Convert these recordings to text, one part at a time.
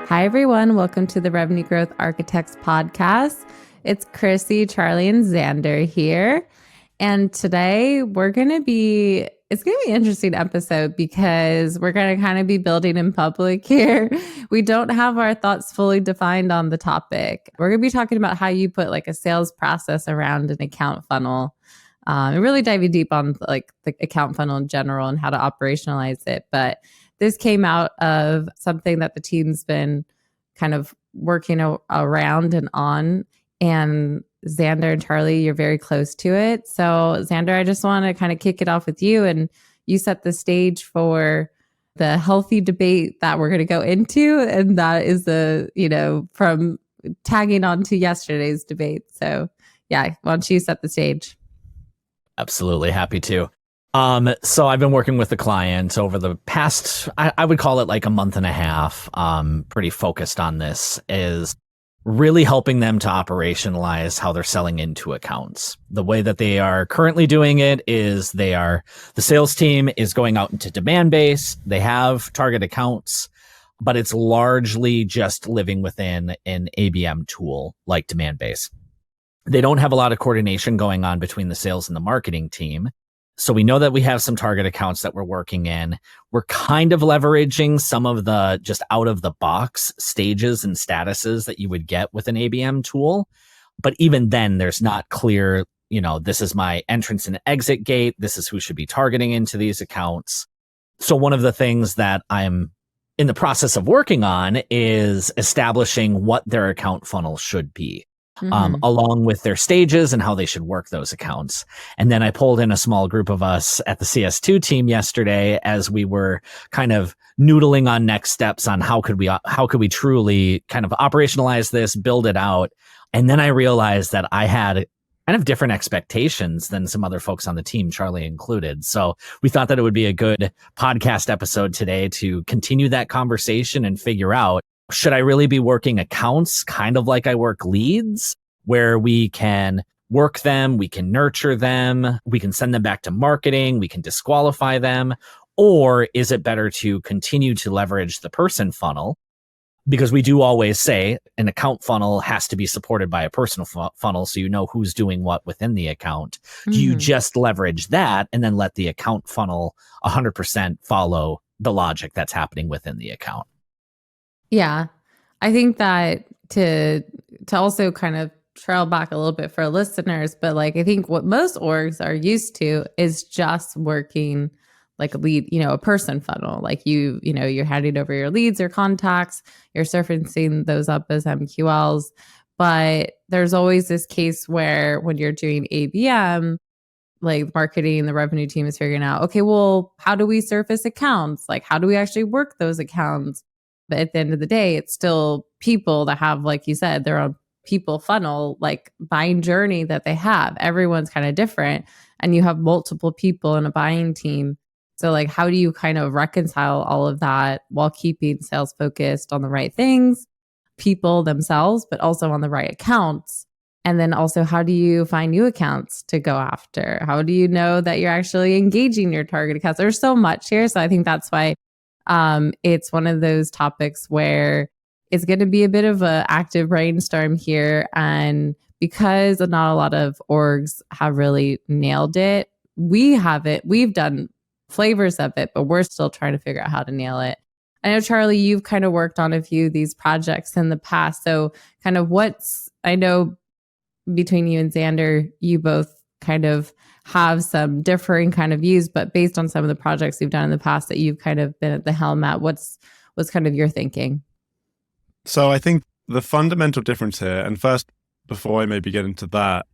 Hi, everyone. Welcome to the Revenue Growth Architects podcast. It's Crissy, Charlie, and Xander here. And today it's going to be an interesting episode because we're going to kind of be building in public here. We don't have our thoughts fully defined on the topic. We're going to be talking about how you put like a sales process around an account funnel. And really diving deep on like the account funnel in general and how to operationalize it. But this came out of something that the team's been kind of working around and on. And Xander and Charlie, you're very close to it. So Xander, I just want to kind of kick it off with you, and you set the stage for the healthy debate that we're going to go into. And that is from tagging on to yesterday's debate. So yeah, why don't you set the stage? Absolutely. Happy to. So I've been working with the client over the past, I would call it like a month and a half, pretty focused on this, is really helping them to operationalize how they're selling into accounts. The way that they are currently doing it is the sales team is going out into demand base. They have target accounts, but it's largely just living within an ABM tool like demand base. They don't have a lot of coordination going on between the sales and the marketing team. So we know that we have some target accounts that we're working in. We're kind of leveraging some of the just out of the box stages and statuses that you would get with an ABM tool. But even then, there's not clear, this is my entrance and exit gate. This is who should be targeting into these accounts. So one of the things that I'm in the process of working on is establishing what their account funnel should be. Along with their stages and how they should work those accounts. And then I pulled in a small group of us at the CS2 team yesterday as we were kind of noodling on next steps on how could we truly kind of operationalize this, build it out. And then I realized that I had kind of different expectations than some other folks on the team, Charlie included. So we thought that it would be a good podcast episode today to continue that conversation and figure out, should I really be working accounts kind of like I work leads, where we can work them, we can nurture them, we can send them back to marketing, we can disqualify them? Or is it better to continue to leverage the person funnel? Because we do always say an account funnel has to be supported by a personal funnel, so you know who's doing what within the account. Do you just leverage that and then let the account funnel 100% follow the logic that's happening within the account? Yeah, I think that to also kind of trail back a little bit for listeners, but like I think what most orgs are used to is just working like a lead, a person funnel. Like you're handing over your leads or contacts, you're surfacing those up as MQLs. But there's always this case where when you're doing ABM, like marketing, the revenue team is figuring out, okay, well, how do we surface accounts? Like, how do we actually work those accounts? But at the end of the day, it's still people that have, like you said, their own people funnel, like buying journey that they have. Everyone's kind of different, and you have multiple people in a buying team. So like, how do you kind of reconcile all of that while keeping sales focused on the right things, people themselves, but also on the right accounts? And then also, how do you find new accounts to go after? How do you know that you're actually engaging your target accounts? There's so much here. So I think that's why it's one of those topics where it's going to be a bit of an active brainstorm here. And because not a lot of orgs have really nailed it, we've done flavors of it, but we're still trying to figure out how to nail it. I know, Charlie, you've kind of worked on a few of these projects in the past. So kind of I know between you and Xander, you both kind of have some differing kind of views, but based on some of the projects you've done in the past that you've kind of been at the helm at, what's kind of your thinking? So I think the fundamental difference here, and first, before I maybe get into that,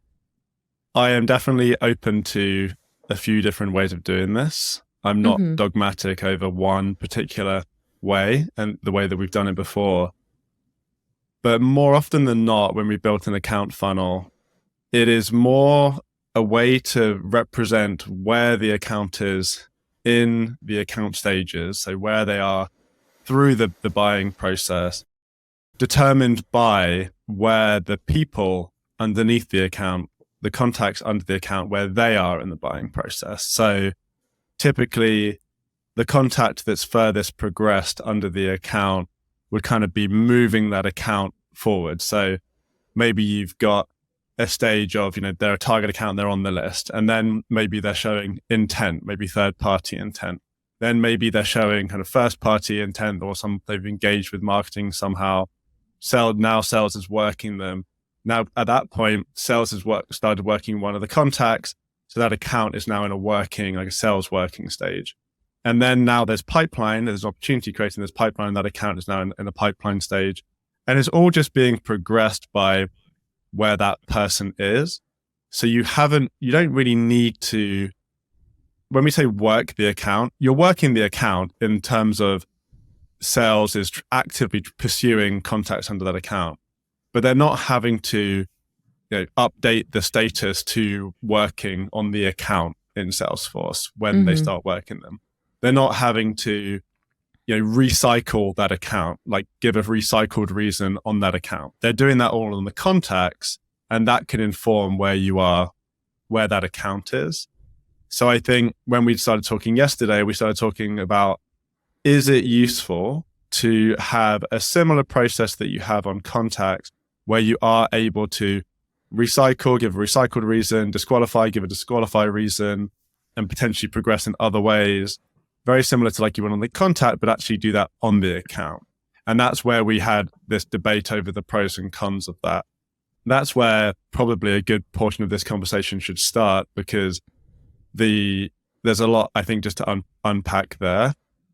I am definitely open to a few different ways of doing this. I'm not dogmatic over one particular way and the way that we've done it before. But more often than not, when we built an account funnel, it is more a way to represent where the account is in the account stages, so where they are through the buying process, determined by where the people underneath the account, the contacts under the account, where they are in the buying process. So typically the contact that's furthest progressed under the account would kind of be moving that account forward. So maybe you've got a stage of, they're a target account, they're on the list, and then maybe they're showing intent, maybe third-party intent. Then maybe they're showing kind of first-party intent, or they've engaged with marketing somehow. Now sales is working them. Now at that point, sales has started working one of the contacts, so that account is now in a sales working stage. And then now there's pipeline, there's opportunity creating this pipeline, that account is now in a pipeline stage. And it's all just being progressed by where that person is. So you don't really need to, when we say work the account, you're working the account in terms of sales is actively pursuing contacts under that account, but they're not having to update the status to working on the account in Salesforce when they start working them. They're not having to recycle that account, like give a recycled reason on that account. They're doing that all on the contacts, and that can inform where you are, where that account is. So I think when we started talking yesterday, we started talking about, is it useful to have a similar process that you have on contacts, where you are able to recycle, give a recycled reason, disqualify, give a disqualified reason, and potentially progress in other ways, very similar to like you would on the contact, but actually do that on the account. And that's where we had this debate over the pros and cons of that. That's where probably a good portion of this conversation should start, because there's a lot, I think, just to unpack there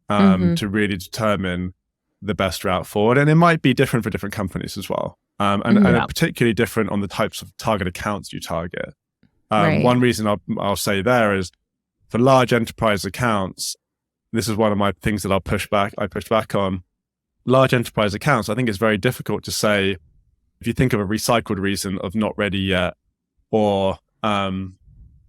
to really determine the best route forward. And it might be different for different companies as well. And particularly different on the types of target accounts you target. One reason I'll say there is, for large enterprise accounts, this is one of my things that I push back on. Large enterprise accounts, I think it's very difficult to say, if you think of a recycled reason of not ready yet, or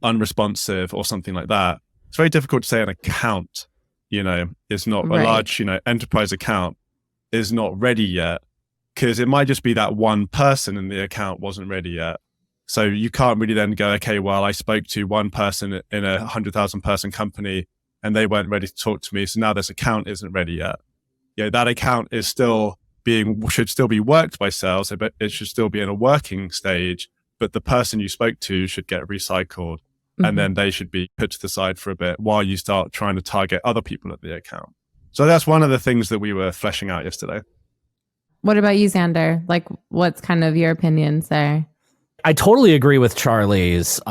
unresponsive, or something like that, it's very difficult to say an account, is not a large, enterprise account is not ready yet, because it might just be that one person in the account wasn't ready yet. So you can't really then go, okay, well, I spoke to one person in a 100,000 person company and they weren't ready to talk to me, so now this account isn't ready yet. That account is should still be worked by sales, but it should still be in a working stage, but the person you spoke to should get recycled, and then they should be put to the side for a bit while you start trying to target other people at the account. So that's one of the things that we were fleshing out yesterday. What about you, Xander? Like, what's kind of your opinions there? I totally agree with Charlie's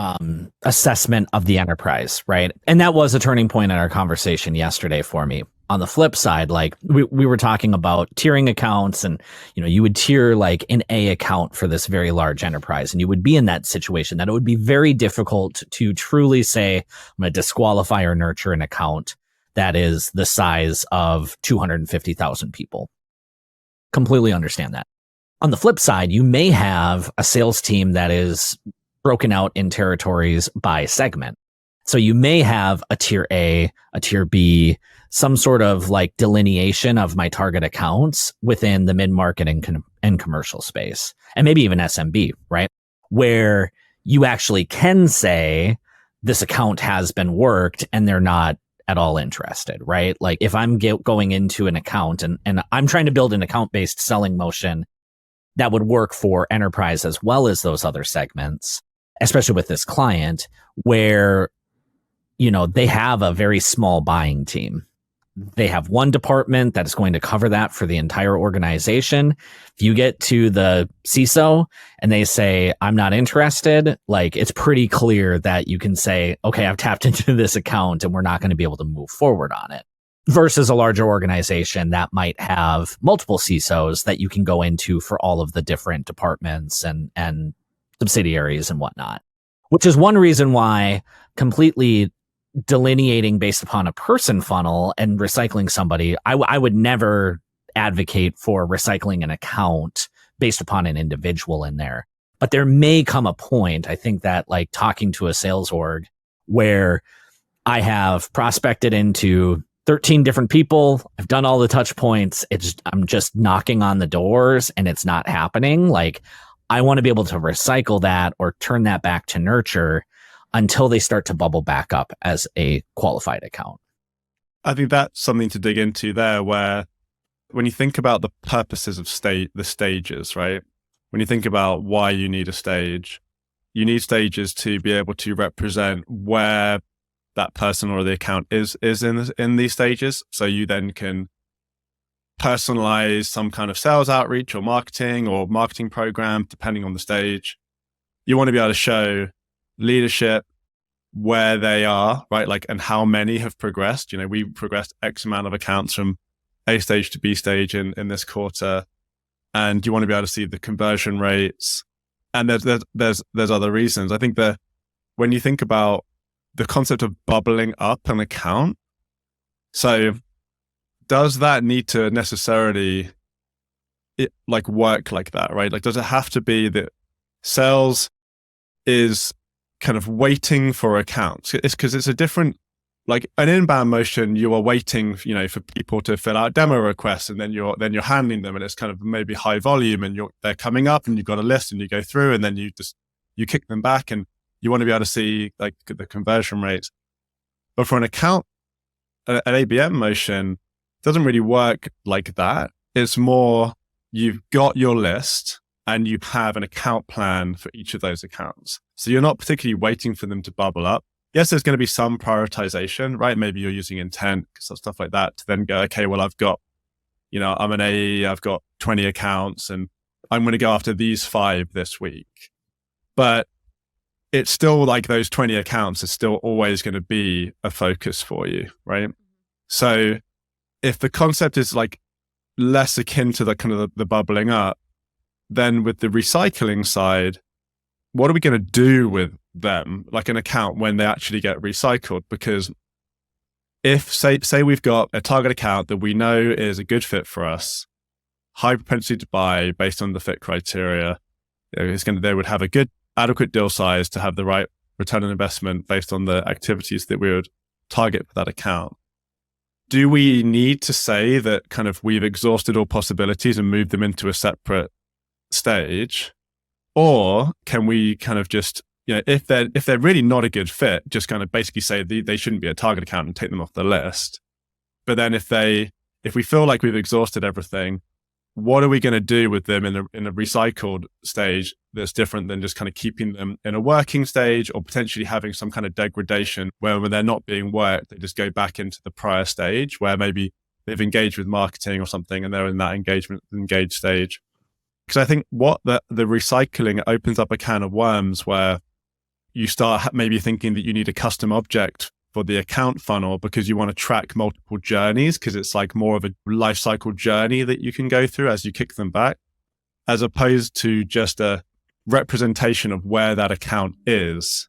assessment of the enterprise, right? And that was a turning point in our conversation yesterday for me. On the flip side, like we were talking about tiering accounts, and you would tier like an A account for this very large enterprise, and you would be in that situation that it would be very difficult to truly say, I'm going to disqualify or nurture an account that is the size of 250,000 people. Completely understand that. On the flip side, you may have a sales team that is broken out in territories by segment. So you may have a tier A, a tier B, some sort of like delineation of my target accounts within the mid-market and commercial space, and maybe even SMB, right? Where you actually can say this account has been worked and they're not at all interested, right? Like if I'm going into an account and I'm trying to build an account-based selling motion that would work for enterprise as well as those other segments, especially with this client where, they have a very small buying team. They have one department that is going to cover that for the entire organization. If you get to the CISO and they say, I'm not interested, like it's pretty clear that you can say, okay, I've tapped into this account and we're not going to be able to move forward on it. Versus a larger organization that might have multiple CISOs that you can go into for all of the different departments and subsidiaries and whatnot. Which is one reason why completely delineating based upon a person funnel and recycling somebody, I would never advocate for recycling an account based upon an individual in there. But there may come a point, I think, that like talking to a sales org where I have prospected into 13 different people. I've done all the touch points. I'm just knocking on the doors and it's not happening. Like I want to be able to recycle that or turn that back to nurture until they start to bubble back up as a qualified account. I think that's something to dig into there, where when you think about the purposes of the stages, right? When you think about why you need a stage, you need stages to be able to represent where that person or the account is in these stages. So you then can personalize some kind of sales outreach or marketing program, depending on the stage. You want to be able to show leadership where they are, right? Like, and how many have progressed. You know, we progressed X amount of accounts from A stage to B stage in this quarter. And you want to be able to see the conversion rates. And there's other reasons. I think that when you think about the concept of bubbling up an account, so does that need to necessarily work like that, right? Like, does it have to be that sales is kind of waiting for accounts? It's because it's a different, like an inbound motion, you are waiting, you know, for people to fill out demo requests, and then you're handling them, and it's kind of maybe high volume, and they're coming up, and you've got a list, and you go through, and then you kick them back, and you want to be able to see like the conversion rates. But for an account, an ABM motion doesn't really work like that. It's more, you've got your list and you have an account plan for each of those accounts. So you're not particularly waiting for them to bubble up. Yes, there's going to be some prioritization, right? Maybe you're using intent, stuff like that, to then go, okay, well, I've got, you know, I'm an AE, I've got 20 accounts, and I'm going to go after these 5 this week. But it's still like those 20 accounts are still always going to be a focus for you, right? So if the concept is like less akin to the kind of the bubbling up, then with the recycling side, what are we going to do with them, like an account, when they actually get recycled? Because if say we've got a target account that we know is a good fit for us, high propensity to buy based on the fit criteria, they would have a good adequate deal size to have the right return on investment based on the activities that we would target for that account. Do we need to say that kind of we've exhausted all possibilities and moved them into a separate stage? Or can we kind of just, you know, if they're really not a good fit, just kind of basically say they shouldn't be a target account and take them off the list? But then if we feel like we've exhausted everything, what are we going to do with them in a recycled stage that's different than just kind of keeping them in a working stage, or potentially having some kind of degradation where when they're not being worked, they just go back into the prior stage where maybe they've engaged with marketing or something and they're in that engaged stage? Because I think what the recycling opens up a can of worms where you start maybe thinking that you need a custom object for the account funnel because you want to track multiple journeys, because it's like more of a life cycle journey that you can go through as you kick them back, as opposed to just a representation of where that account is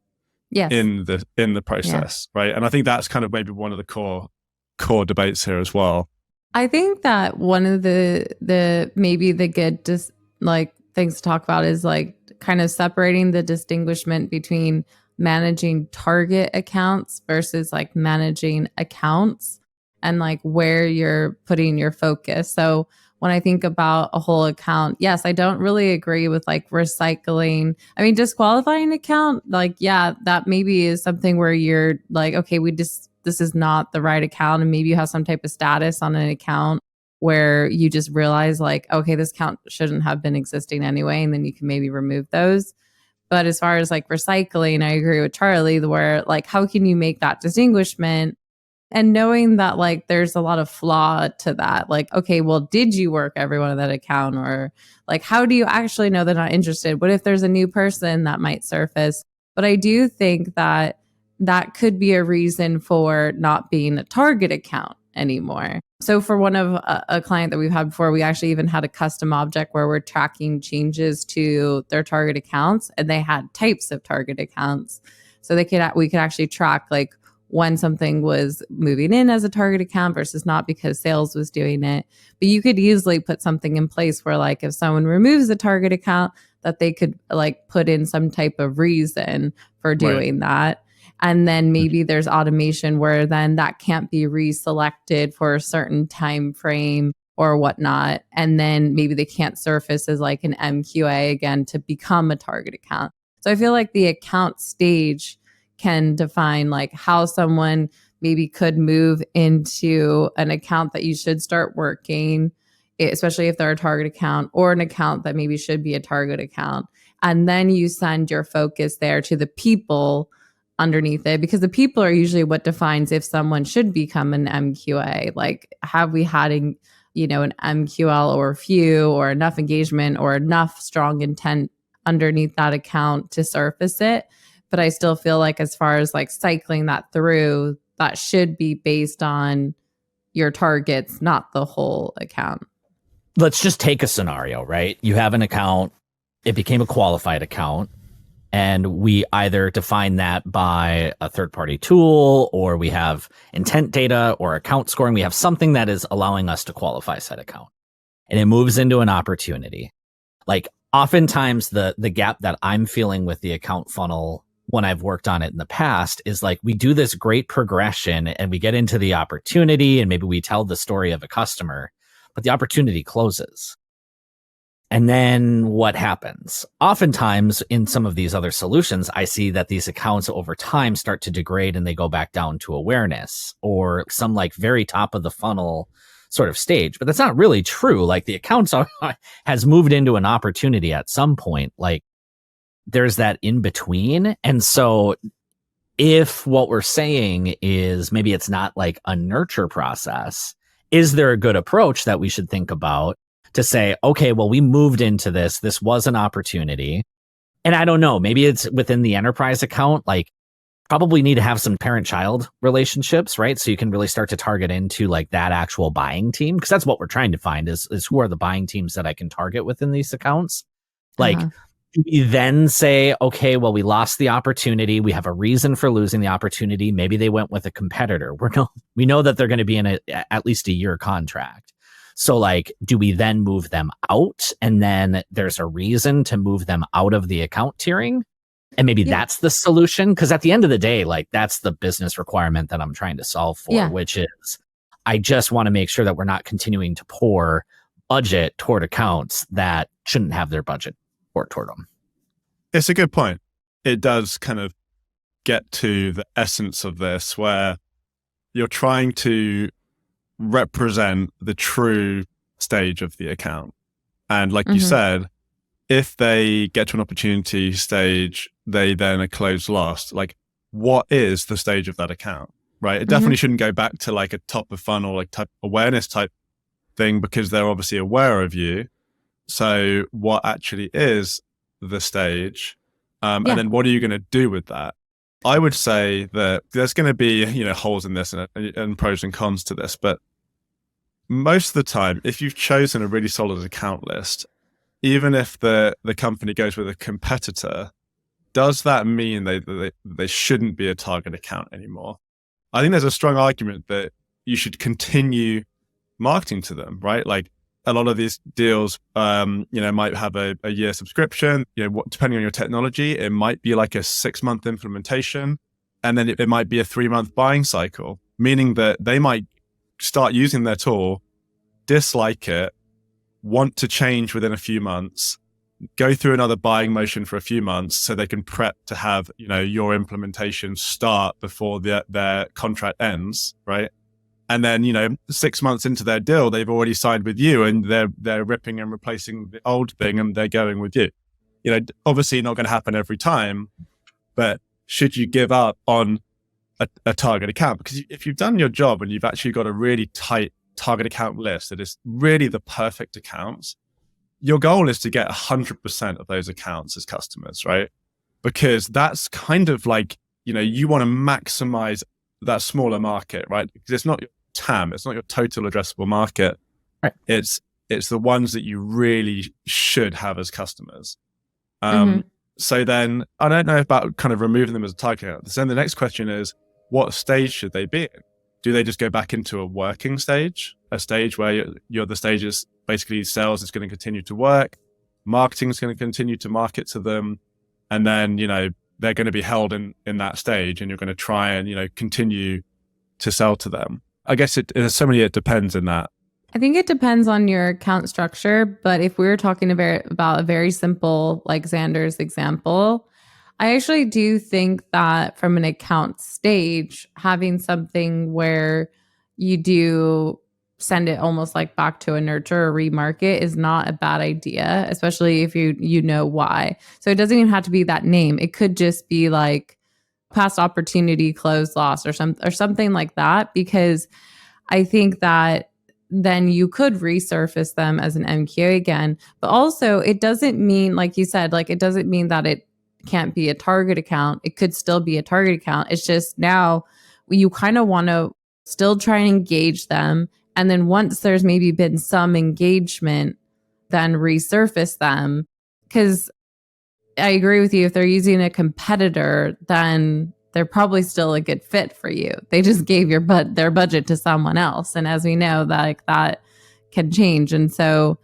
in the process, right? And I think that's kind of maybe one of the core debates here as well. I think that one of the maybe the good things to talk about is like kind of separating the distinguishment between managing target accounts versus like managing accounts, and like where you're putting your focus. So when I think about a whole account, yes, I don't really agree with like recycling. I mean, disqualifying account, like, yeah, that maybe is something where you're like, okay, this is not the right account. And maybe you have some type of status on an account where you just realize like, okay, this account shouldn't have been existing anyway. And then you can maybe remove those. But as far as like recycling, I agree with Charlie, where like, how can you make that distinguishment? And knowing that like there's a lot of flaw to that. Like, okay, well, did you work everyone on that account? Or like, how do you actually know they're not interested? What if there's a new person that might surface? But I do think that that could be a reason for not being a target account anymore. So for one of a client that we've had before, we actually even had a custom object where we're tracking changes to their target accounts, and they had types of target accounts. So we could actually track like when something was moving in as a target account versus not because sales was doing it. But you could easily put something in place where like if someone removes a target account, that they could like put in some type of reason for doing that. And then maybe there's automation where then that can't be reselected for a certain time frame or whatnot. And then maybe they can't surface as like an MQA again to become a target account. So I feel like the account stage can define like how someone maybe could move into an account that you should start working. especially if they're a target account or an account that maybe should be a target account. And then you send your focus there to the people underneath it, because the people are usually what defines if someone should become an MQA. Like, have we had an MQL or few or enough engagement or enough strong intent underneath that account to surface it? But I still feel like as far as like cycling that through, that should be based on your targets, not the whole account. Let's just take a scenario, right? You have an account, it became a qualified account, and we either define that by a third-party tool, or we have intent data or account scoring. We have something that is allowing us to qualify said account, and it moves into an opportunity. Like, oftentimes the gap that I'm feeling with the account funnel when I've worked on it in the past is like, we do this great progression and we get into the opportunity and maybe we tell the story of a customer, but the opportunity closes. And then what happens? Oftentimes in some of these other solutions, I see that these accounts over time start to degrade and they go back down to awareness or some like very top of the funnel sort of stage. But that's not really true. Like, the accounts has moved into an opportunity at some point. Like, there's that in between. And so if what we're saying is maybe it's not like a nurture process, is there a good approach that we should think about to say, okay, well, we moved into this. This was an opportunity. And I don't know, maybe it's within the enterprise account, like probably need to have some parent-child relationships, right? So you can really start to target into like that actual buying team. Because that's what we're trying to find is who are the buying teams that I can target within these accounts. Like, we then say, okay, well, we lost the opportunity. We have a reason for losing the opportunity. Maybe they went with a competitor. We know that they're going to be in at least a year contract. So like, do we then move them out? And then there's a reason to move them out of the account tiering. And maybe that's the solution. Because at the end of the day, like, that's the business requirement that I'm trying to solve for, which is I just want to make sure that we're not continuing to pour budget toward accounts that shouldn't have their budget poured toward them. It's a good point. It does kind of get to the essence of this, where you're trying to represent the true stage of the account. And like you said, if they get to an opportunity stage, they then are closed lost. Like, what is the stage of that account, right? It definitely shouldn't go back to like a top of funnel, like type awareness type thing, because they're obviously aware of you. So what actually is the stage? And then what are you going to do with that? I would say that there's going to be, holes in this and pros and cons to this, but most of the time, if you've chosen a really solid account list, even if the company goes with a competitor, does that mean they shouldn't be a target account anymore? I think there's a strong argument that you should continue marketing to them, right? Like, a lot of these deals, might have a year subscription. Depending on your technology, it might be like a 6-month implementation, and then it might be a 3-month buying cycle, meaning that they might start using their tool, dislike it, want to change within a few months, go through another buying motion for a few months so they can prep to have, your implementation start before their contract ends, right? And then, 6 months into their deal, they've already signed with you and they're ripping and replacing the old thing and they're going with you. Obviously not going to happen every time, but should you give up on a target account? Because if you've done your job and you've actually got a really tight target account list that is really the perfect accounts, your goal is to get 100% of those accounts as customers, right? Because that's kind of like, you want to maximize that smaller market, right? Because it's not your TAM, it's not your total addressable market. Right. It's the ones that you really should have as customers. So then I don't know about kind of removing them as a target account. So then the next question is, what stage should they be in? Do they just go back into a working stage, a stage where you're the stage is basically sales is going to continue to work, marketing is going to continue to market to them, and then, they're going to be held in that stage and you're going to try and, continue to sell to them? I guess it depends in that. I think it depends on your account structure, but if we were talking about a very simple, like Xander's example, I actually do think that from an account stage, having something where you do send it almost like back to a nurture or remarket is not a bad idea, especially if you know why. So it doesn't even have to be that name. It could just be like past opportunity, closed, lost, or something like that, because I think that then you could resurface them as an MQA again. But also it doesn't mean, like you said, like it doesn't mean that it can't be a target account. It could still be a target account. It's just now you kind of want to still try and engage them. And then once there's maybe been some engagement, then resurface them. Because I agree with you, if they're using a competitor, then they're probably still a good fit for you. They just gave their budget to someone else. And as we know, that can change. And so,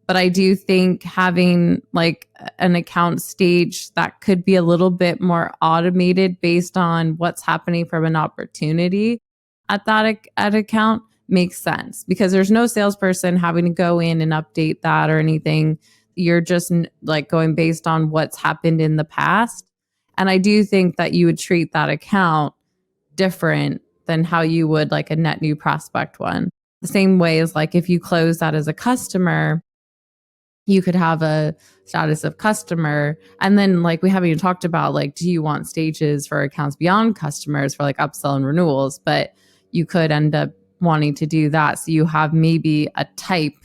but I do think having like an account stage that could be a little bit more automated based on what's happening from an opportunity at account makes sense, because there's no salesperson having to go in and update that or anything. You're just like going based on what's happened in the past. And I do think that you would treat that account different than how you would like a net new prospect one. The same way as like if you close that as a customer, you could have a status of customer. And then like we haven't even talked about like, do you want stages for accounts beyond customers for like upsell and renewals? But you could end up wanting to do that. So you have maybe a type,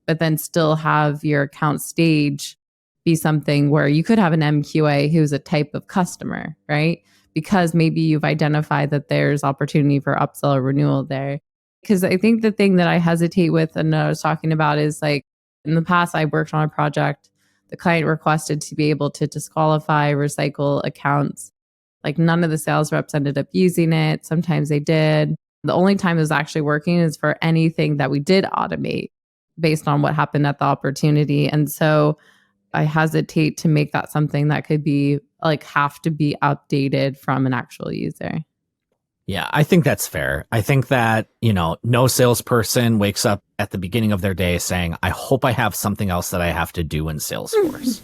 but then still have your account stage be something where you could have an MQA who's a type of customer, right? Because maybe you've identified that there's opportunity for upsell or renewal there. Because I think the thing that I hesitate with and I was talking about is like in the past, I worked on a project. The client requested to be able to disqualify, recycle accounts. Like none of the sales reps ended up using it. Sometimes they did. The only time it was actually working is for anything that we did automate based on what happened at the opportunity. And so I hesitate to make that something that could be like have to be updated from an actual user. Yeah, I think that's fair. I think that, no salesperson wakes up at the beginning of their day saying, I hope I have something else that I have to do in Salesforce.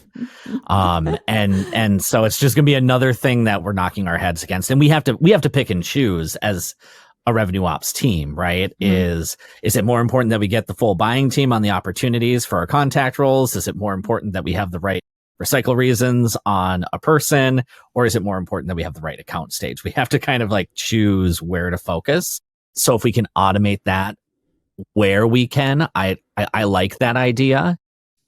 And so it's just going to be another thing that we're knocking our heads against. And we have to pick and choose as a revenue ops team, right? Mm-hmm. Is it more important that we get the full buying team on the opportunities for our contact roles? Is it more important that we have the right recycle reasons on a person, or is it more important that we have the right account stage? We have to kind of like choose where to focus. So if we can automate that where we can, I like that idea.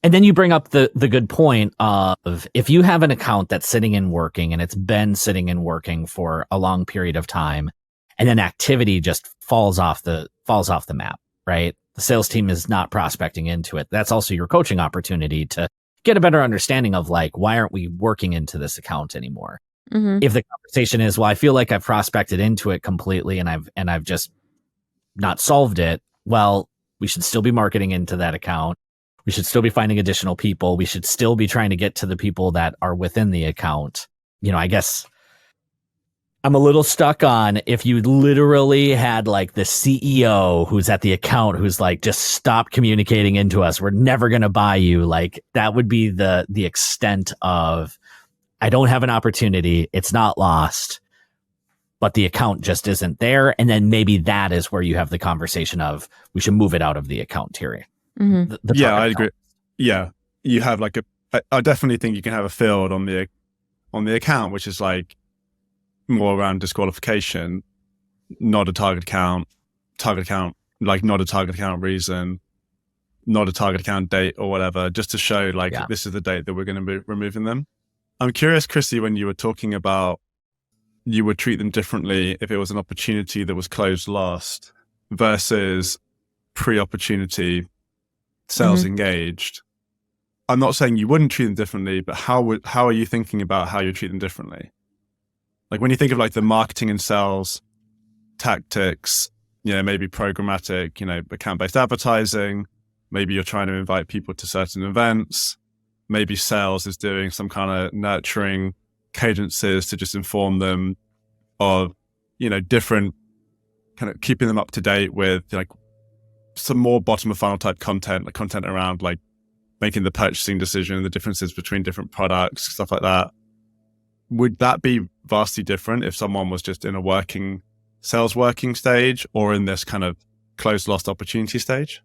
And then you bring up the good point of if you have an account that's sitting and working and it's been sitting and working for a long period of time, and then activity just falls off the map, right? The sales team is not prospecting into it. That's also your coaching opportunity to get a better understanding of like, why aren't we working into this account anymore? Mm-hmm. If the conversation is, well, I feel like I've prospected into it completely and I've just not solved it. Well, we should still be marketing into that account. We should still be finding additional people. We should still be trying to get to the people that are within the account. I guess I'm a little stuck on if you literally had like the CEO who's at the account who's like, just stop communicating into us. We're never going to buy you. Like that would be the extent of, I don't have an opportunity. It's not lost, but the account just isn't there. And then maybe that is where you have the conversation of, we should move it out of the account tier. Mm-hmm. Yeah, I agree. Yeah. You have like I definitely think you can have a field on the account, which is like, more around disqualification, not a target account, like not a target account reason, not a target account date or whatever, just to show like this is the date that we're going to be removing them. I'm curious, Crissy, when you were talking about you would treat them differently if it was an opportunity that was closed last versus pre-opportunity sales engaged. I'm not saying you wouldn't treat them differently, but how are you thinking about how you treat them differently? Like when you think of like the marketing and sales tactics, maybe programmatic, account-based advertising, maybe you're trying to invite people to certain events, maybe sales is doing some kind of nurturing cadences to just inform them of, different kind of keeping them up to date with like some more bottom of funnel type content, like content around like making the purchasing decision, the differences between different products, stuff like that. Would that be vastly different if someone was just in a sales working stage or in this kind of close lost opportunity stage?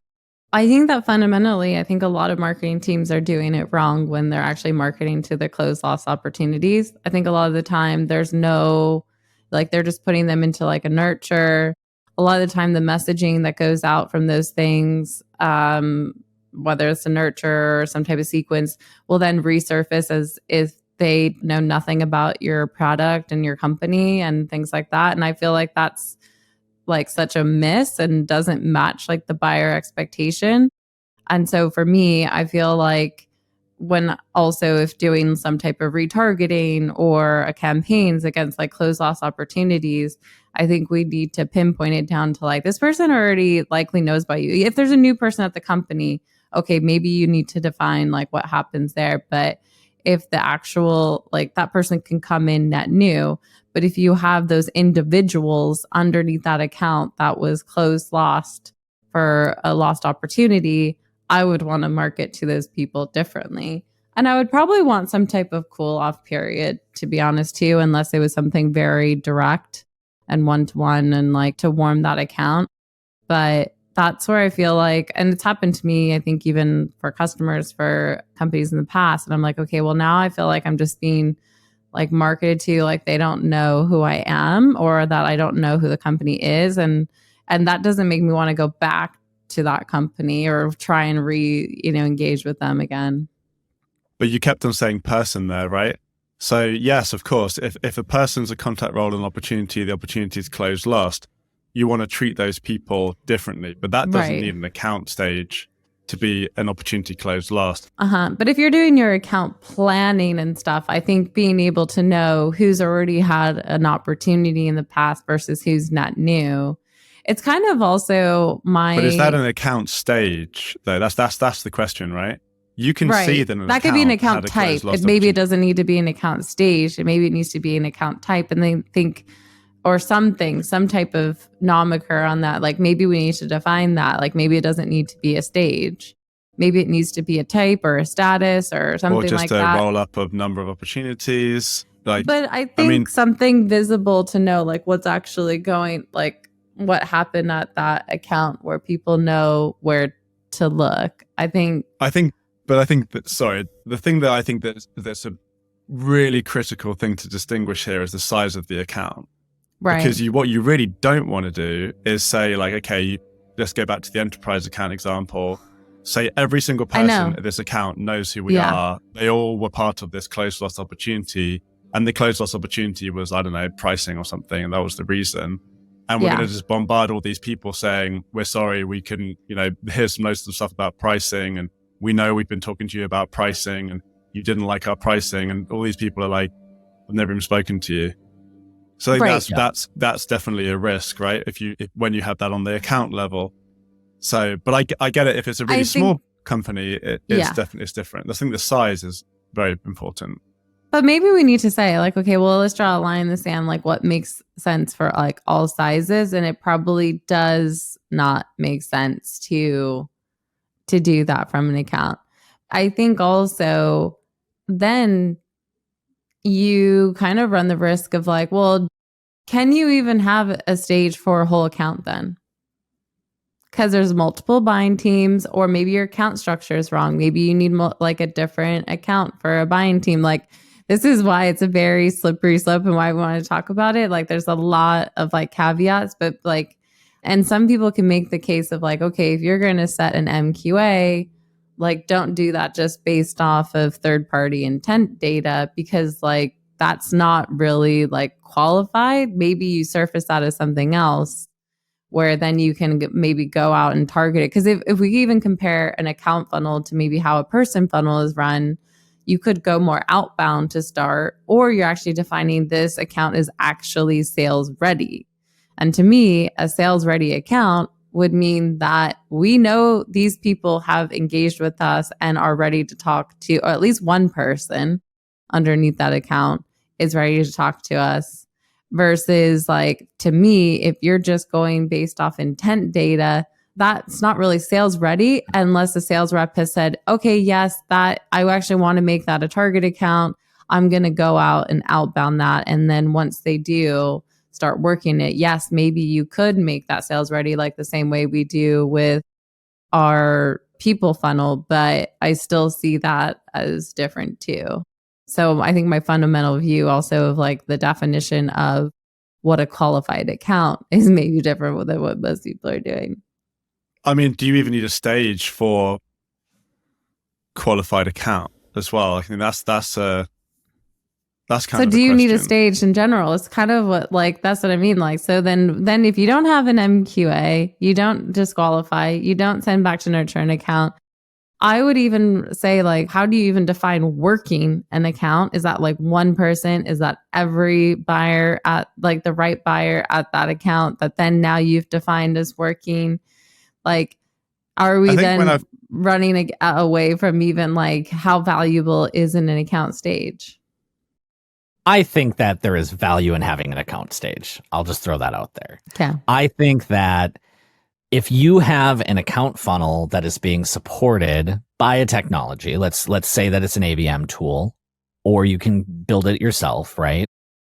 I think that fundamentally, I think a lot of marketing teams are doing it wrong when they're actually marketing to their closed loss opportunities. I think a lot of the time there's no, like they're just putting them into like a nurture. A lot of the time the messaging that goes out from those things, whether it's a nurture or some type of sequence, will then resurface as if they know nothing about your product and your company and things like that. And I feel like that's like such a miss and doesn't match like the buyer expectation. And so for me, I feel like when also if doing some type of retargeting or a campaigns against like closed loss opportunities, I think we need to pinpoint it down to like this person already likely knows about you. If there's a new person at the company, okay, maybe you need to define like what happens there. But if the actual like that person can come in net new, but if you have those individuals underneath that account that was closed lost for a lost opportunity, I would want to market to those people differently. And I would probably want some type of cool off period, to be honest, too, unless it was something very direct and one-to-one and like to warm that account. But that's where I feel like, and it's happened to me, I think even for customers, for companies in the past. And I'm like, okay, well now I feel like I'm just being like marketed to, like they don't know who I am or that I don't know who the company is. And that doesn't make me want to go back to that company or try and engage with them again. But you kept on saying person there, right? So yes, of course, if a person's a contact role and opportunity, the opportunity is closed lost, you want to treat those people differently. But that doesn't need an account stage to be an opportunity closed lost. But if you're doing your account planning and stuff, I think being able to know who's already had an opportunity in the past versus who's not new, it's kind of also But is that an account stage though? That's the question, right? You can see that could be an account type. Maybe it doesn't need to be an account stage. Maybe it needs to be an account type, and they think or something, some type of nomiker on that. Like maybe we need to define that. Like maybe it doesn't need to be a stage. Maybe it needs to be a type or a status or something like that. Or just a roll up of number of opportunities. But I think something visible to know like what's actually going, like what happened at that account where people know where to look. I think that, the thing that I think that's a really critical thing to distinguish here is the size of the account. Right. Because what you really don't want to do is say like, okay, let's go back to the enterprise account example. Say every single person at this account knows who we are. They all were part of this closed loss opportunity. And the closed loss opportunity was, I don't know, pricing or something. And that was the reason. And we're going to just bombard all these people saying, we're sorry, we couldn't, here's most of the stuff about pricing. And we know we've been talking to you about pricing and you didn't like our pricing. And all these people are like, I've never even spoken to you. So I think that's definitely a risk, right? When you have that on the account level. So, but I get it. If it's a really small company, it's different. I think the size is very important. But maybe we need to say like, okay, well, let's draw a line in the sand, like what makes sense for like all sizes. And it probably does not make sense to do that from an account. I think also then you kind of run the risk of like, well, can you even have a stage for a whole account then? Because there's multiple buying teams, or maybe your account structure is wrong. Maybe you need like a different account for a buying team. Like this is why it's a very slippery slope and why we want to talk about it. Like there's a lot of like caveats, but like, and some people can make the case of like, okay, if you're going to set an MQA, like don't do that just based off of third-party intent data, because like that's not really like qualified. Maybe you surface that as something else where then you can maybe go out and target it. Because if we even compare an account funnel to maybe how a person funnel is run, you could go more outbound to start, or you're actually defining this account is actually sales ready. And to me, a sales ready account would mean that we know these people have engaged with us and are ready to talk to, or at least one person underneath that account is ready to talk to us. Versus like, to me, if you're just going based off intent data, that's not really sales ready unless the sales rep has said, okay, yes, that I actually want to make that a target account. I'm going to go out and outbound that. And then once they do, start working it, yes, maybe you could make that sales ready like the same way we do with our people funnel, but I still see that as different too. So I think my fundamental view also of like the definition of what a qualified account is maybe different than what most people are doing. I mean, do you even need a stage for qualified account as well? I think that's kind So of do the you need a question. stage in general? It's kind of what, like, that's what I mean. Like, so then if you don't have an MQA, you don't disqualify, you don't send back to nurture an account. I would even say, like, how do you even define working an account? Is that like one person? Is that every buyer at like the right buyer at that account that then now you've defined as working? Like, are we then running away from even like how valuable is an account stage? I think that there is value in having an account stage. I'll just throw that out there. Okay. I think that if you have an account funnel that is being supported by a technology, let's say that it's an ABM tool, or you can build it yourself, right?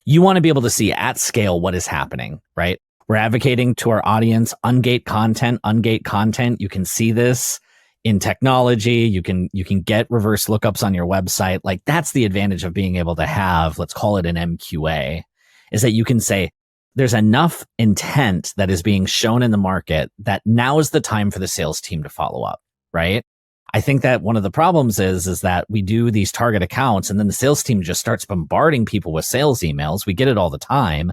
You want to be able to see at scale what is happening, right? We're advocating to our audience, ungate content. You can see this in technology. You can get reverse lookups on your website. Like, that's the advantage of being able to have, let's call it an MQA, is that you can say, there's enough intent that is being shown in the market that now is the time for the sales team to follow up, right? I think that one of the problems is that we do these target accounts and then the sales team just starts bombarding people with sales emails. We get it all the time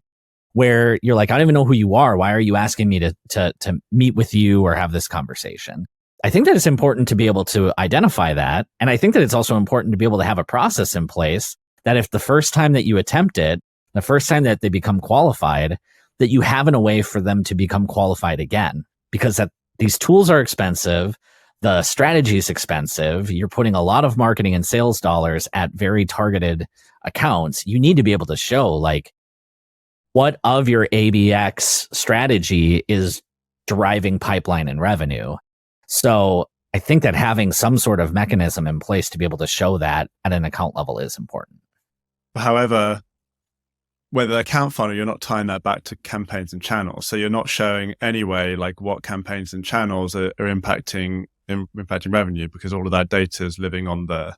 where you're like, I don't even know who you are. Why are you asking me to meet with you or have this conversation? I think that it's important to be able to identify that. And I think that it's also important to be able to have a process in place that if the first time that you attempt it, the first time that they become qualified, that you have a way for them to become qualified again, because these tools are expensive. The strategy is expensive. You're putting a lot of marketing and sales dollars at very targeted accounts. You need to be able to show like what of your ABX strategy is driving pipeline and revenue. So I think that having some sort of mechanism in place to be able to show that at an account level is important. However, with the account funnel, you're not tying that back to campaigns and channels. So you're not showing anyway, like what campaigns and channels are impacting revenue, because all of that data is living on the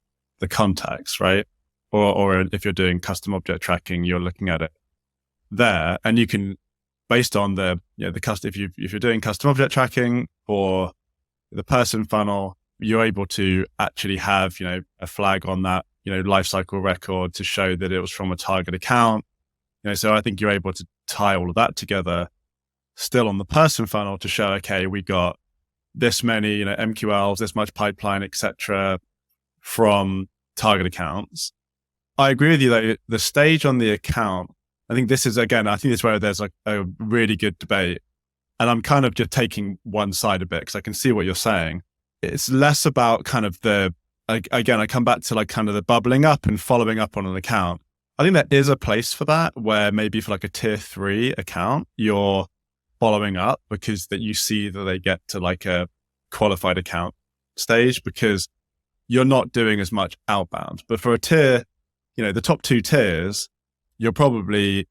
contacts, right? Or if you're doing custom object tracking, you're looking at it there, and you can, based on the if you're doing custom object tracking for the person funnel, you're able to actually have a flag on that lifecycle record to show that it was from a target account. So I think you're able to tie all of that together still on the person funnel to show, okay, we got this many, MQLs, this much pipeline, etc., from target accounts. I agree with you that the stage on the account, I think this is where there's like a really good debate. And I'm kind of just taking one side a bit because I can see what you're saying. It's less about kind of I come back to like kind of the bubbling up and following up on an account. I think there is a place for that, where maybe for like a tier 3 account, you're following up because that you see that they get to like a qualified account stage, because you're not doing as much outbound. But for a tier, the top 2 tiers, you're probably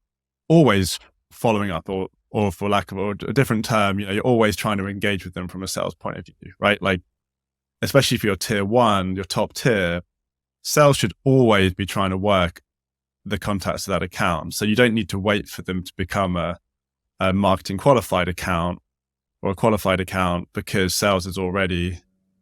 always following up, or for lack of a different term, you're always trying to engage with them from a sales point of view, right? Like, especially for your tier 1, your top tier, sales should always be trying to work the contacts of that account. So you don't need to wait for them to become a marketing qualified account or a qualified account because sales is already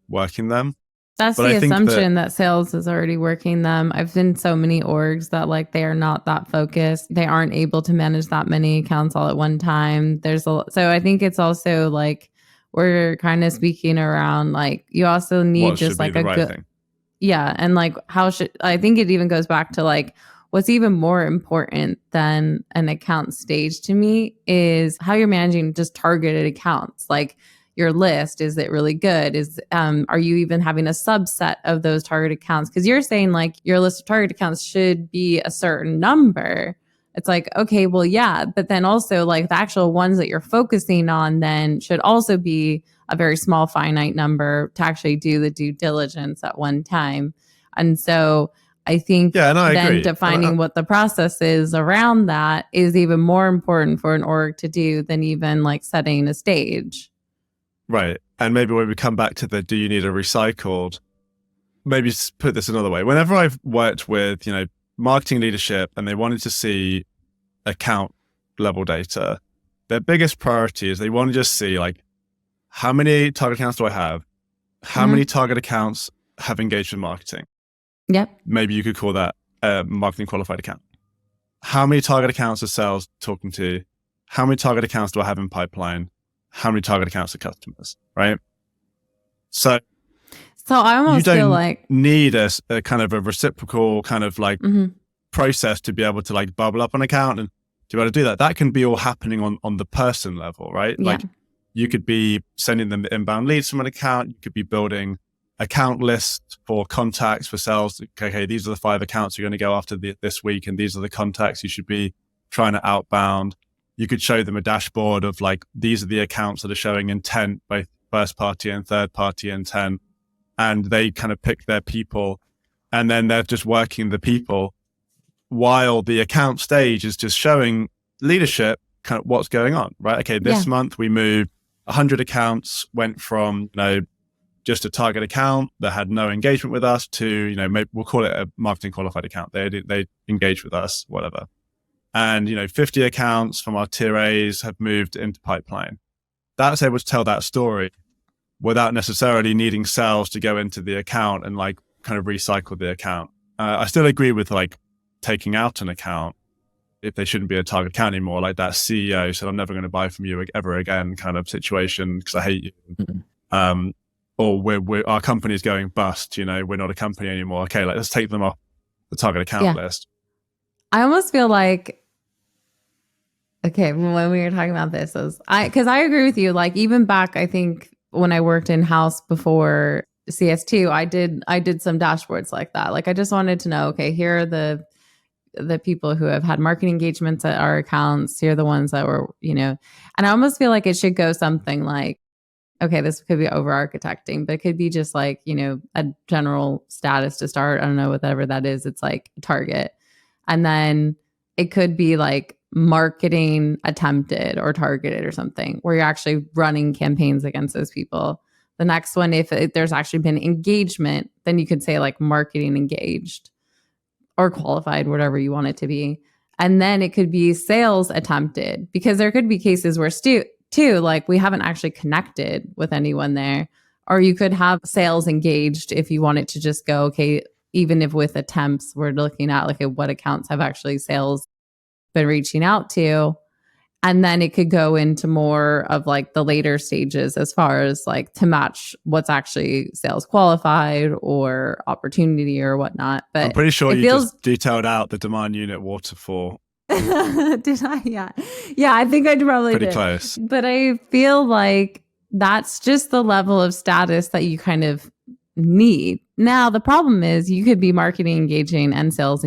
working them. That's the assumption that sales is already working them. I've seen so many orgs that like they are not that focused. They aren't able to manage that many accounts all at one time. So I think it's also like we're kind of speaking around like you also need just like a good thing. Yeah, and like I think it even goes back to like what's even more important than an account stage to me is how you're managing just targeted accounts. Like your list, is it really good? Are you even having a subset of those target accounts? Because you're saying like your list of target accounts should be a certain number. It's like, okay, well, yeah, but then also like the actual ones that you're focusing on then should also be a very small finite number to actually do the due diligence at one time. And so I think Yeah, and I then agree. defining what the process is around that is even more important for an org to do than even like setting a stage. Right. And maybe when we come back to the do you need a recycled, maybe put this another way. Whenever I've worked with, marketing leadership and they wanted to see account level data, their biggest priority is they want to just see like, how many target accounts do I have? How many target accounts have engaged with marketing? Yep. Maybe you could call that a marketing qualified account. How many target accounts are sales talking to? How many target accounts do I have in pipeline? How many target accounts are customers, right? So I almost feel like need a kind of a reciprocal kind of like process to be able to like bubble up an account and to be able to do that. That can be all happening on the person level, right? Yeah. Like you could be sending them the inbound leads from an account. You could be building account lists for contacts for sales. Okay, these are the 5 accounts you're going to go after this week, and these are the contacts you should be trying to outbound. You could show them a dashboard of like, these are the accounts that are showing intent, both first party and third party intent. And they kind of pick their people, and then they're just working the people while the account stage is just showing leadership kind of what's going on, right? Okay, this month we moved 100 accounts, went from, just a target account that had no engagement with us to, maybe we'll call it a marketing qualified account. They engage with us, whatever. And, 50 accounts from our tier A's have moved into pipeline. That's able to tell that story without necessarily needing sales to go into the account and like kind of recycle the account. I still agree with like taking out an account if they shouldn't be a target account anymore, like that CEO said, I'm never going to buy from you ever again kind of situation because I hate you. Or our company is going bust, we're not a company anymore. Okay, let's take them off the target account list. I almost feel like, okay, when we were talking about this, because I agree with you. Like even back, I think when I worked in house before CS2, I did some dashboards like that. Like I just wanted to know, okay, here are the people who have had marketing engagements at our accounts. Here are the ones that were, and I almost feel like it should go something like, okay, this could be over architecting, but it could be just like, a general status to start. I don't know, whatever that is. It's like target. And then it could be like marketing attempted or targeted or something where you're actually running campaigns against those people. The next one, if there's actually been engagement, then you could say like marketing engaged or qualified, whatever you want it to be. And then it could be sales attempted, because there could be cases where too, like we haven't actually connected with anyone there. Or you could have sales engaged if you want it to just go, okay, even if with attempts, we're looking at like what accounts have actually sales been reaching out to. And then it could go into more of like the later stages as far as like to match what's actually sales qualified or opportunity or whatnot. But I'm pretty sure you just detailed out the demand unit waterfall. Did I? Yeah, I think I probably pretty did. Close. But I feel like that's just the level of status that you kind of need. Now, the problem is you could be marketing engaging and sales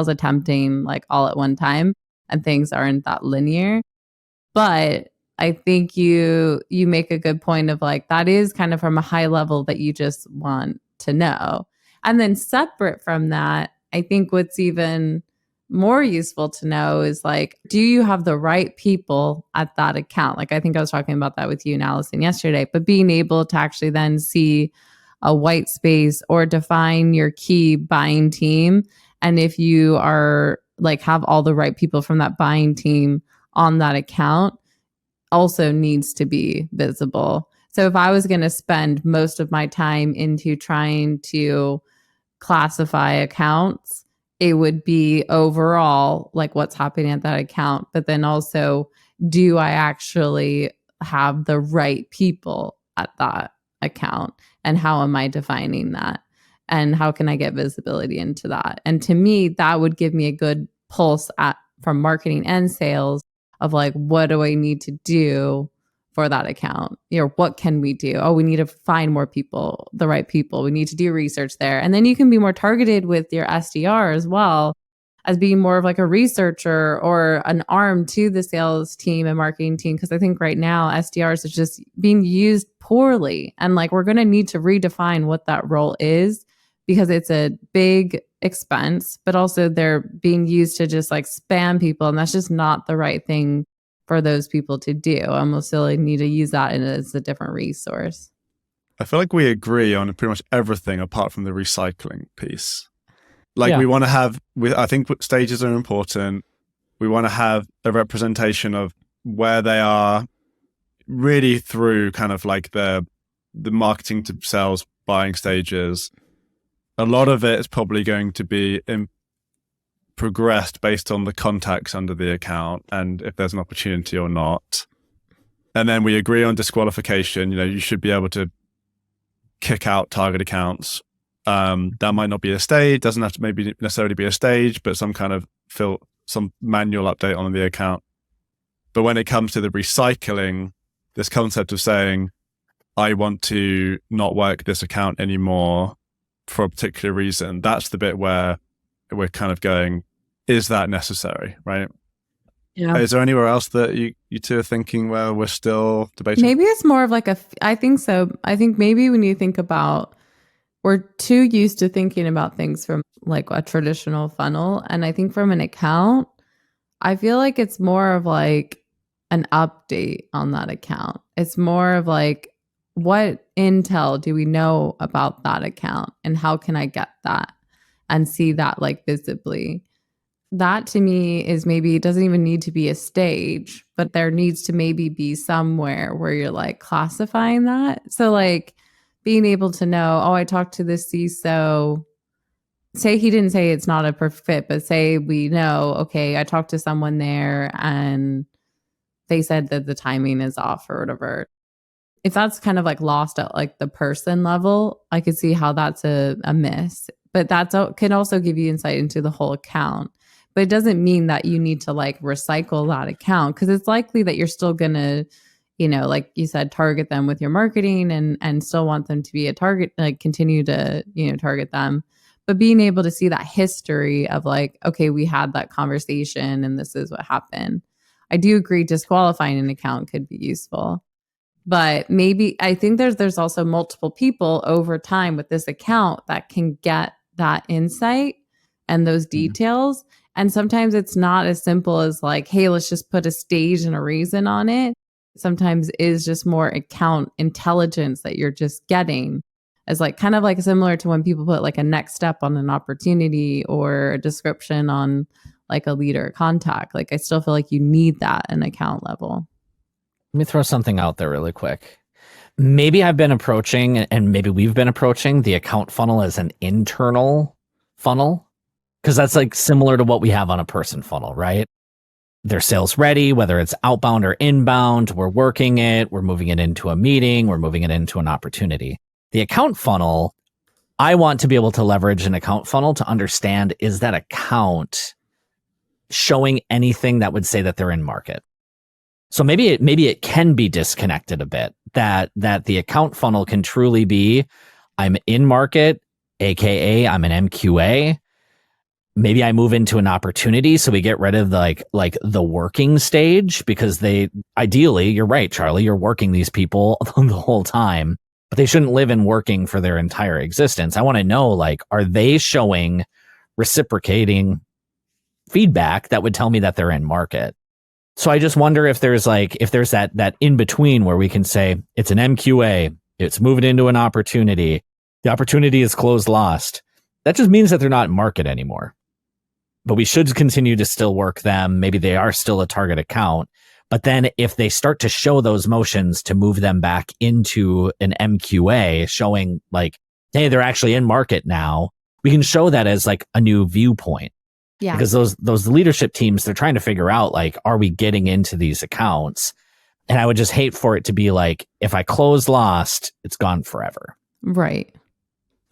attempting like all at one time, and things aren't that linear. But I think you make a good point of like, that is kind of from a high level that you just want to know. And then separate from that, I think what's even more useful to know is like, do you have the right people at that account? Like I think I was talking about that with you and Allison yesterday, but being able to actually then see a white space or define your key buying team. And if you are like have all the right people from that buying team on that account, also needs to be visible. So if I was going to spend most of my time into trying to classify accounts, it would be overall like what's happening at that account, but then also, do I actually have the right people at that account? And how am I defining that? And how can I get visibility into that? And to me, that would give me a good pulse from marketing and sales of like, what do I need to do for that account? What can we do? Oh, we need to find more people, the right people. We need to do research there. And then you can be more targeted with your SDR as well, as being more of like a researcher or an arm to the sales team and marketing team. Because I think right now SDRs is just being used poorly. And like, we're going to need to redefine what that role is, because it's a big expense, but also they're being used to just like spam people. And that's just not the right thing for those people to do. Almost really need to use that as a different resource. I feel like we agree on pretty much everything apart from the recycling piece. Like we want to have, I think stages are important. We want to have a representation of where they are really through kind of like the marketing to sales buying stages. A lot of it is probably going to be progressed based on the contacts under the account and if there's an opportunity or not. And then we agree on disqualification. You should be able to kick out target accounts. That might not be a stage, doesn't have to maybe necessarily be a stage, but some kind of some manual update on the account. But when it comes to the recycling, this concept of saying, I want to not work this account anymore for a particular reason, that's the bit where we're kind of going, is that necessary, right? Yeah. Is there anywhere else that you two are thinking where we're still debating? Maybe it's more of like I think so. I think maybe when you think about, we're too used to thinking about things from like a traditional funnel. And I think from an account, I feel like it's more of like an update on that account. It's more of like, what intel do we know about that account and how can I get that and see that like visibly? That to me is maybe, it doesn't even need to be a stage, but there needs to maybe be somewhere where you're like classifying that. So like being able to know, oh, I talked to this CISO, say he didn't say it's not a perfect fit, but say we know, okay, I talked to someone there and they said that the timing is off or whatever. If that's kind of like lost at like the person level, I could see how that's a miss. But that can also give you insight into the whole account. But it doesn't mean that you need to like recycle that account, because it's likely that you're still going to, like you said, target them with your marketing and still want them to be a target, like continue to, target them. But being able to see that history of like, okay, we had that conversation and this is what happened. I do agree disqualifying an account could be useful. But maybe I think there's also multiple people over time with this account that can get that insight and those details. And sometimes it's not as simple as like, hey, let's just put a stage and a reason on it. Sometimes is just more account intelligence that you're just getting, as like kind of like similar to when people put like a next step on an opportunity or a description on like a leader contact. Like I still feel like you need that in account level. Let me throw something out there really quick. Maybe I've been approaching, and maybe we've been approaching the account funnel as an internal funnel, because that's like similar to what we have on a person funnel, right? They're sales ready, whether it's outbound or inbound, we're working it, we're moving it into a meeting, we're moving it into an opportunity. The account funnel, I want to be able to leverage an account funnel to understand, is that account showing anything that would say that they're in market? So maybe it can be disconnected a bit, that the account funnel can truly be, I'm in market, aka I'm an MQA. Maybe I move into an opportunity, so we get rid of like the working stage, because they ideally, you're right, Charlie, you're working these people the whole time, but they shouldn't live in working for their entire existence. I want to know, like, are they showing reciprocating feedback that would tell me that they're in market? So I just wonder if there's that in between where we can say it's an MQA, it's moving into an opportunity, the opportunity is closed lost. That just means that they're not in market anymore. But we should continue to still work them. Maybe they are still a target account. But then if they start to show those motions to move them back into an MQA, showing like, hey, they're actually in market now, we can show that as like a new viewpoint. Yeah. Because those leadership teams, they're trying to figure out, like, are we getting into these accounts? And I would just hate for it to be like, if I close lost, it's gone forever. Right.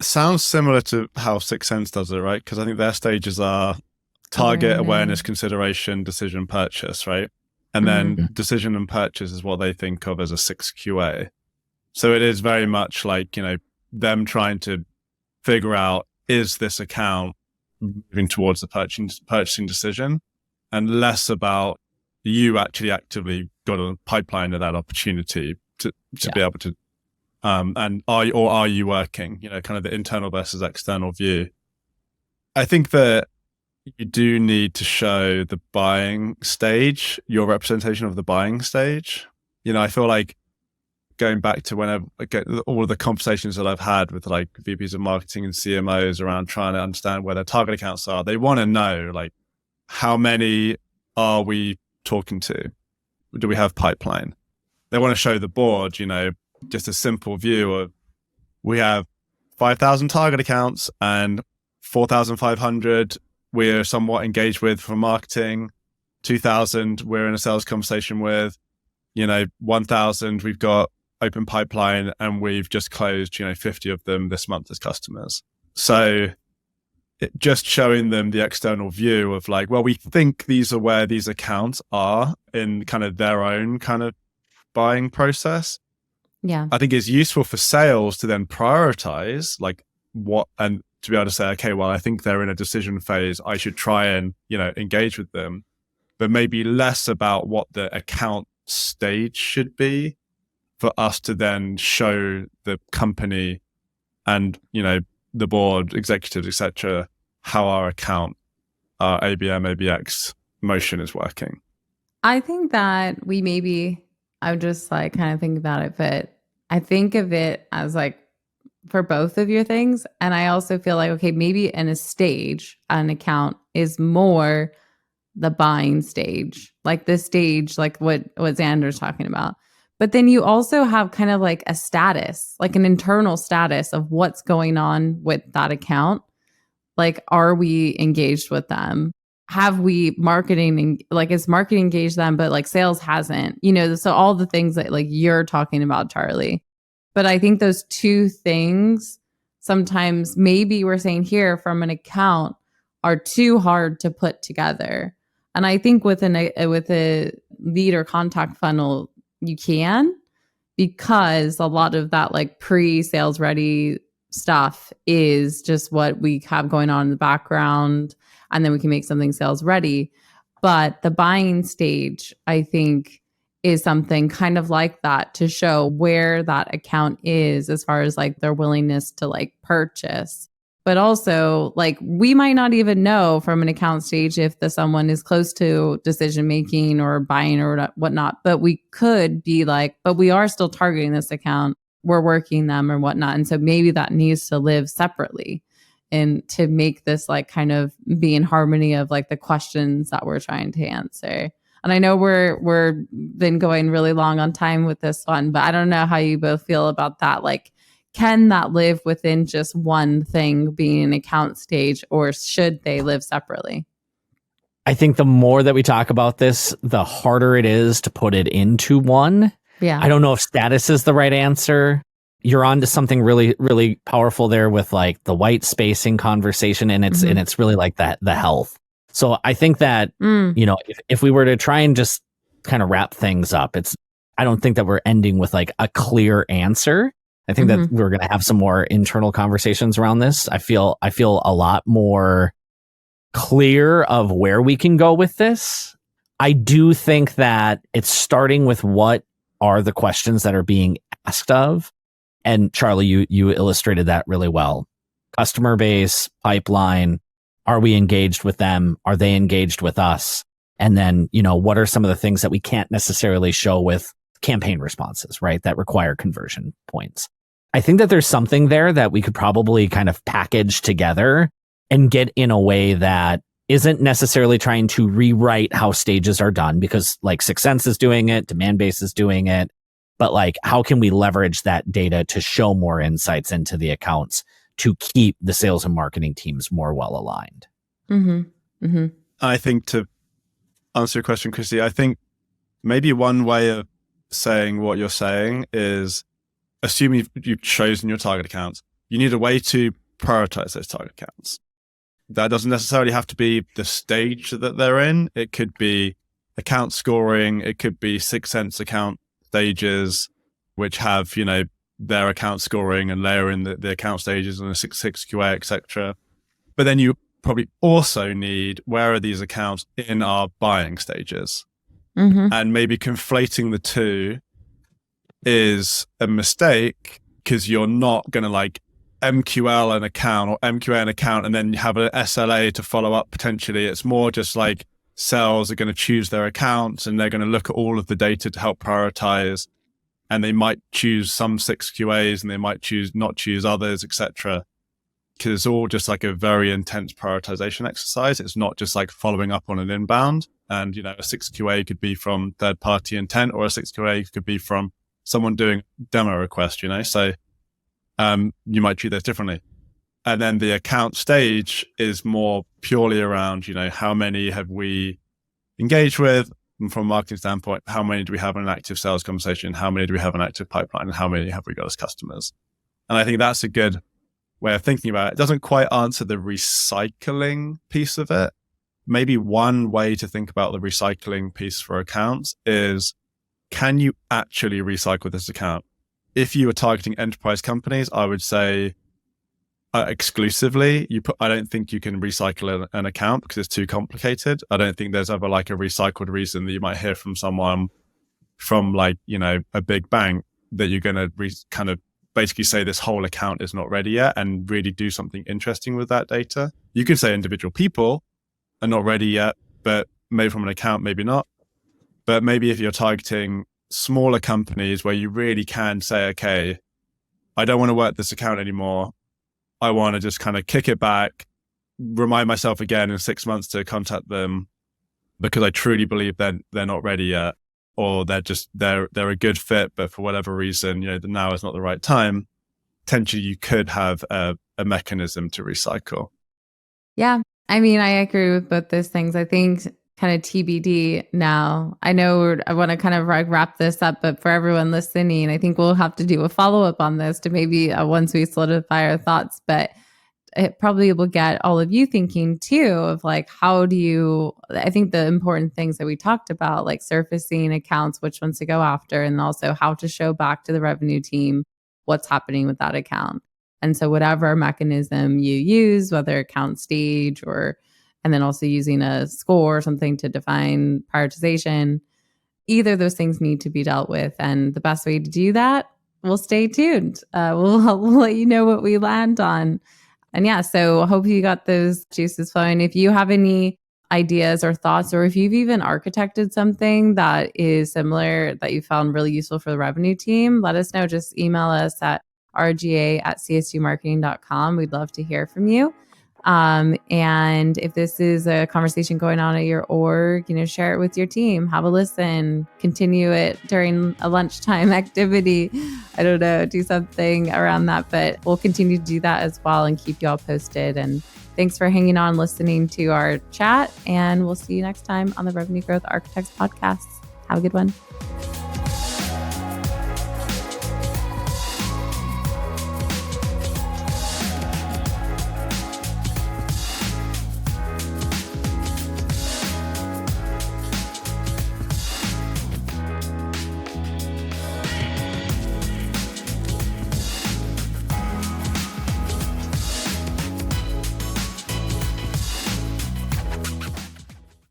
Sounds similar to how Sixth Sense does it, right? Because I think their stages are target, awareness, consideration, decision, purchase, right? And then decision and purchase is what they think of as a 6QA. So it is very much like, them trying to figure out, is this account moving towards the purchasing decision, and less about you actually actively got a pipeline of that opportunity to be able to And are you working? Kind of the internal versus external view. I think that you do need to show the buying stage, your representation of the buying stage. I feel like going back to whenever all of the conversations that I've had with like VPs of marketing and CMOs around trying to understand where their target accounts are, they want to know like how many are we talking to? Do we have pipeline? They want to show the board, just a simple view of we have 5,000 target accounts and 4,500 we're somewhat engaged with for marketing, 2,000 we're in a sales conversation with, 1,000 we've got open pipeline and we've just closed, 50 of them this month as customers. So just showing them the external view of like, well, we think these are where these accounts are in kind of their own kind of buying process. Yeah. I think it's useful for sales to then prioritize like what, and to be able to say, okay, well, I think they're in a decision phase. I should try and, engage with them, but maybe less about what the account stage should be for us to then show the company and, the board, executives, etc., how our account, our ABM, ABX motion is working. I think that I would just like kind of think about it, but I think of it as like for both of your things. And I also feel like, okay, maybe in a stage, an account is more the buying stage, like this stage, like what Xander's talking about. But then you also have kind of like a status, like an internal status of what's going on with that account. Like, are we engaged with them? Have we marketing, like is marketing engaged them, but like sales hasn't, so all the things that like you're talking about, Charlie. But I think those two things sometimes maybe we're saying here from an account are too hard to put together. And I think with a lead or contact funnel, you can, because a lot of that like pre-sales ready stuff is just what we have going on in the background, and then we can make something sales ready. But the buying stage, I think, is something kind of like that to show where that account is as far as like their willingness to like purchase. But also, like, we might not even know from an account stage if someone is close to decision making or buying or whatnot. But we could be like, but we are still targeting this account. We're working them or whatnot. And so maybe that needs to live separately and to make this like kind of be in harmony of like the questions that we're trying to answer. And I know we're been going really long on time with this one, but I don't know how you both feel about that. Like, can that live within just one thing being an account stage, or should they live separately? I think the more that we talk about this, the harder it is to put it into one. Yeah. I don't know if status is the right answer. You're on to something really, really powerful there with like the white spacing conversation, and it's really like that, the health. So I think that, if we were to try and just kind of wrap things up, I don't think that we're ending with like a clear answer. I think that we're going to have some more internal conversations around this. I feel a lot more clear of where we can go with this. I do think that it's starting with what are the questions that are being asked of. And Charlie, you illustrated that really well. Customer base, pipeline, are we engaged with them? Are they engaged with us? And then, what are some of the things that we can't necessarily show with campaign responses, right? That require conversion points. I think that there's something there that we could probably kind of package together and get in a way that isn't necessarily trying to rewrite how stages are done, because like 6 Sense is doing it, Demandbase is doing it. But like, how can we leverage that data to show more insights into the accounts to keep the sales and marketing teams more well aligned? I think, to answer your question, Crissy, I think maybe one way of saying what you're saying is, assuming you've chosen your target accounts, you need a way to prioritize those target accounts. That doesn't necessarily have to be the stage that they're in. It could be account scoring. It could be 6 Sense account stages, which have, their account scoring and layer in the account stages and a 6 QA, etc. But then you probably also need, where are these accounts in our buying stages? And maybe conflating the two is a mistake, because you're not going to like MQL an account or MQA an account and then have an SLA to follow up potentially. It's more just like sales are going to choose their accounts and they're going to look at all of the data to help prioritize. And they might choose some 6 QAs and they might not choose others, etc. Because it's all just like a very intense prioritization exercise. It's not just like following up on an inbound. And, you know, a 6 QA could be from third party intent, or a 6 QA could be from someone doing demo request, you know? So you might treat those differently. And then the account stage is more purely around, you know, how many have we engaged with? And from a marketing standpoint, how many do we have in an active sales conversation? How many do we have an active pipeline? And how many have we got as customers? And I think that's a good way of thinking about it. It doesn't quite answer the recycling piece of it. Maybe one way to think about the recycling piece for accounts is, can you actually recycle this account? If you are targeting enterprise companies, I would say exclusively, I don't think you can recycle an account because it's too complicated. I don't think there's ever like a recycled reason that you might hear from someone from like, you know, a big bank that you're going to kind of basically say this whole account is not ready yet and really do something interesting with that data. You could say individual people are not ready yet, but maybe from an account, maybe not. But maybe if you're targeting smaller companies where you really can say, okay, I don't want to work this account anymore. I want to just kind of kick it back, remind myself again in 6 months to contact them because I truly believe they're not ready yet, or they're a good fit, but for whatever reason, you know, now is not the right time. Potentially you could have a mechanism to recycle. Yeah. I mean, I agree with both those things. I think kind of TBD now. I know I want to kind of wrap this up, but for everyone listening, I think we'll have to do a follow-up on this to maybe once we solidify our thoughts, but it probably will get all of you thinking too of like, I think the important things that we talked about, like surfacing accounts, which ones to go after, and also how to show back to the revenue team what's happening with that account. And so whatever mechanism you use, whether account stage and then also using a score or something to define prioritization, either of those things need to be dealt with. And the best way to do that, we'll stay tuned. We'll let you know what we land on. And yeah, so I hope you got those juices flowing. If you have any ideas or thoughts, or if you've even architected something that is similar that you found really useful for the revenue team, let us know. Just email us at rga@csumarketing.com. We'd love to hear from you. And if this is a conversation going on at your org, you know, share it with your team, have a listen, continue it during a lunchtime activity. I don't know, do something around that, but we'll continue to do that as well and keep you all posted. And thanks for hanging on, listening to our chat, and we'll see you next time on the Revenue Growth Architects podcast. Have a good one.